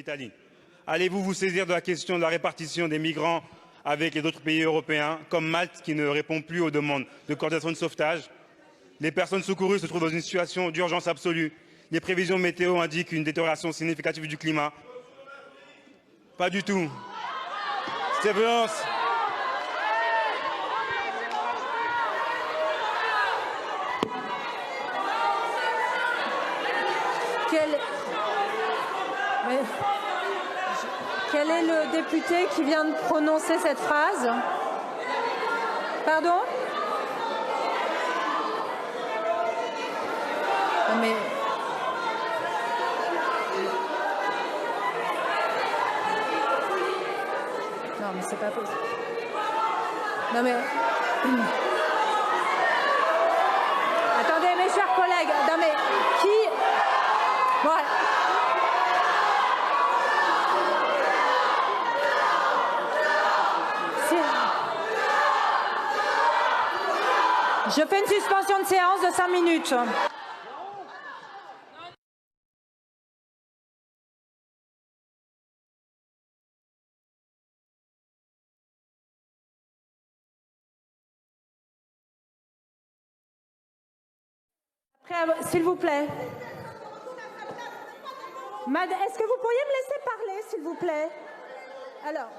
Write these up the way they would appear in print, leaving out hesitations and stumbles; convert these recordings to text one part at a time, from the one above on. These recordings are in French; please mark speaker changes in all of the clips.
Speaker 1: l'Italie. Allez-vous vous saisir de la question de la répartition des migrants avec les autres pays européens, comme Malte, qui ne répond plus aux demandes de coordination de sauvetage? Les personnes secourues se trouvent dans une situation d'urgence absolue. Les prévisions météo indiquent une détérioration significative du climat. Pas du tout. Cette violence.
Speaker 2: Quel est le député qui vient de prononcer cette phrase? Pardon? Mais... Non, mais c'est pas possible. Non, mais... Attendez, mes chers collègues. Non, mais qui... Voilà. Je fais une suspension de séance de 5 minutes. S'il vous plaît. Est-ce que vous pourriez me laisser parler, s'il vous plaît? Alors,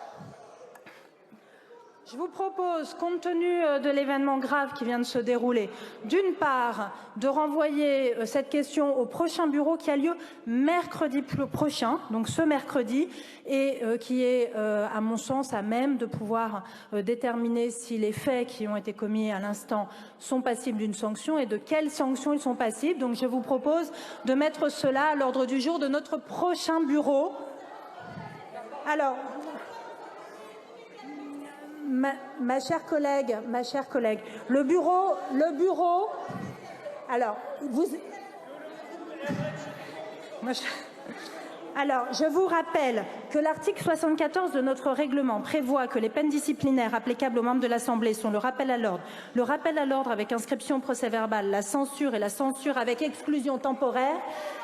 Speaker 2: je vous propose, compte tenu de l'événement grave qui vient de se dérouler, d'une part, de renvoyer cette question au prochain bureau qui a lieu mercredi prochain, donc ce mercredi, et qui est, à mon sens, à même de pouvoir déterminer si les faits qui ont été commis à l'instant sont passibles d'une sanction et de quelles sanctions ils sont passibles. Donc je vous propose de mettre cela à l'ordre du jour de notre prochain bureau. Alors... Ma chère collègue, le bureau, alors, alors, je vous rappelle que l'article 74 de notre règlement prévoit que les peines disciplinaires applicables aux membres de l'Assemblée sont le rappel à l'ordre avec inscription au procès-verbal, la censure et la censure avec exclusion temporaire,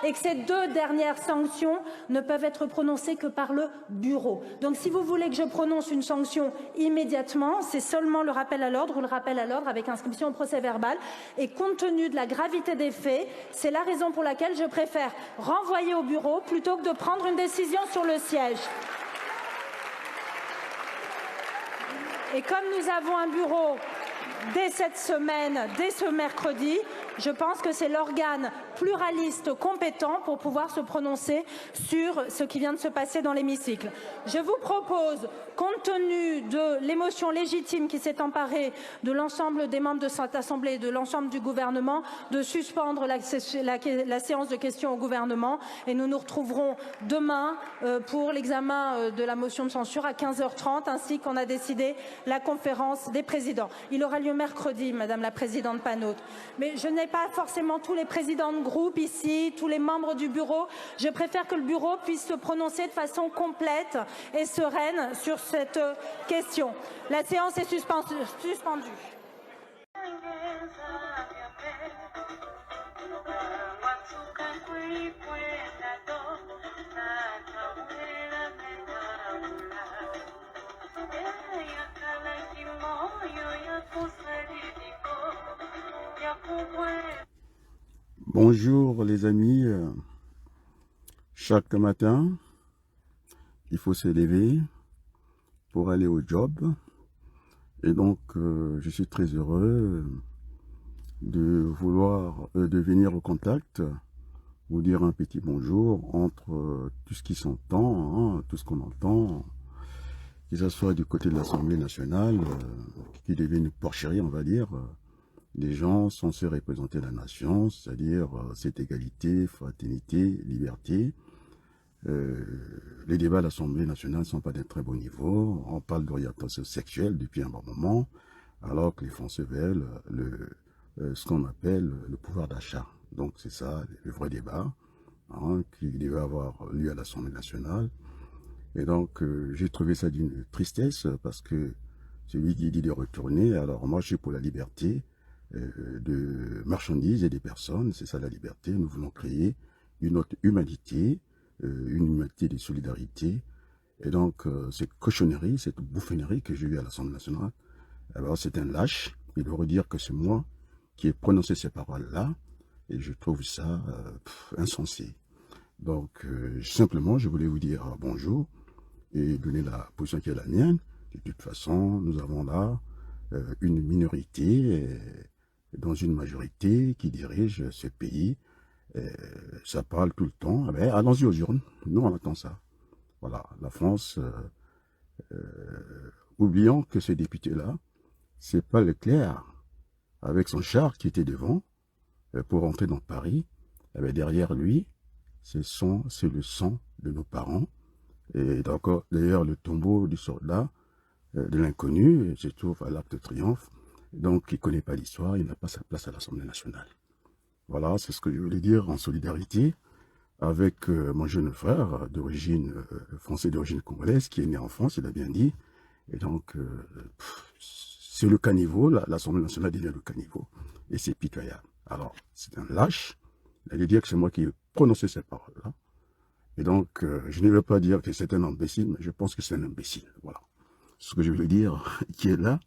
Speaker 2: et que ces deux dernières sanctions ne peuvent être prononcées que par le bureau. Donc, si vous voulez que je prononce une sanction immédiatement, c'est seulement le rappel à l'ordre ou le rappel à l'ordre avec inscription au procès-verbal. Et compte tenu de la gravité des faits, c'est la raison pour laquelle je préfère renvoyer au bureau plutôt que de prendre une décision sur le siège. Et comme nous avons un bureau dès cette semaine, dès ce mercredi, je pense que c'est l'organe pluraliste compétent pour pouvoir se prononcer sur ce qui vient de se passer dans l'hémicycle. Je vous propose, compte tenu de l'émotion légitime qui s'est emparée de l'ensemble des membres de cette Assemblée et de l'ensemble du gouvernement, de suspendre la séance de questions au gouvernement et nous nous retrouverons demain pour l'examen de la motion de censure à 15h30 ainsi qu'on a décidé la conférence des présidents. Il aura lieu mercredi, Madame la Présidente Panot. Mais je n'ai pas forcément tous les présidents de groupe ici, tous les membres du bureau. Je préfère que le bureau puisse se prononcer de façon complète et sereine sur cette question. La séance est suspendue.
Speaker 3: Bonjour les amis, chaque matin, il faut se lever pour aller au job et donc je suis très heureux de venir au contact, vous dire un petit bonjour entre tout ce qui s'entend, tout ce qu'on entend, que ce soit du côté de l'Assemblée nationale, qui devient une porcherie on va dire, des gens censés représenter la nation, c'est-à-dire cette égalité, fraternité, liberté. Les débats à l'Assemblée nationale ne sont pas d'un très bon niveau. On parle d'orientation sexuelle depuis un bon moment, alors que les Français veulent ce qu'on appelle le pouvoir d'achat. Donc c'est ça le vrai débat qui devait avoir lieu à l'Assemblée nationale. Et donc j'ai trouvé ça d'une tristesse parce que celui qui dit de retourner, alors moi je suis pour la liberté, de marchandises et des personnes, c'est ça la liberté. Nous voulons créer une autre humanité, une humanité de solidarité. Et donc, cette cochonnerie, cette bouffonnerie que j'ai vue à l'Assemblée nationale, alors c'est un lâche. Il devrait dire que c'est moi qui ai prononcé ces paroles-là. Et je trouve ça insensé. Donc, simplement, je voulais vous dire bonjour et donner la position qui est la mienne. De toute façon, nous avons là une minorité dans une majorité qui dirige ce pays. Ça parle tout le temps. Eh bien, allons-y aux urnes. Nous, on attend ça. Voilà, la France, oublions que ce député-là, c'est pas Leclerc avec son char qui était devant pour entrer dans Paris. Eh bien, derrière lui, c'est le sang de nos parents. Et d'ailleurs, le tombeau du soldat, de l'inconnu, se trouve à l'Arc de Triomphe. Donc, il ne connaît pas l'histoire, il n'a pas sa place à l'Assemblée nationale. Voilà, c'est ce que je voulais dire en solidarité avec mon jeune frère d'origine français, d'origine congolaise, qui est né en France, il a bien dit. Et donc, c'est le caniveau, l'Assemblée nationale devient le caniveau. Et c'est pitoyable. Alors, c'est un lâche. Il allait dire que c'est moi qui ai prononcé ces paroles-là. Et donc, je ne veux pas dire que c'est un imbécile, mais je pense que c'est un imbécile. Voilà. Ce que je veux dire, qui est là,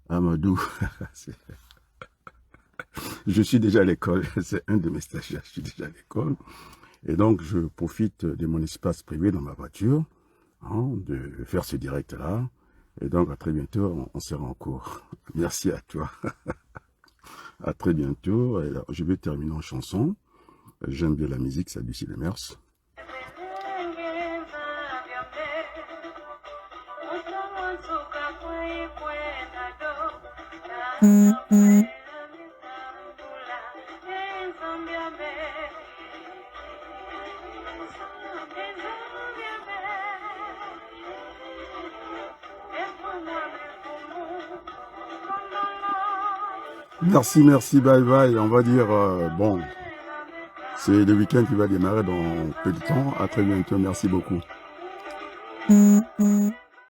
Speaker 3: Amadou. Je suis déjà à l'école, c'est un de mes stagiaires, je suis déjà à l'école. Et donc, je profite de mon espace privé dans ma voiture, de faire ce direct-là. Et donc, à très bientôt, on sera en cours. Merci à toi. À très bientôt. Et alors, je vais terminer en chanson. J'aime bien la musique, c'est Lucie Lemers. Merci, bye bye. On va dire, bon, c'est le week-end qui va démarrer dans peu de temps. À très bientôt, merci beaucoup.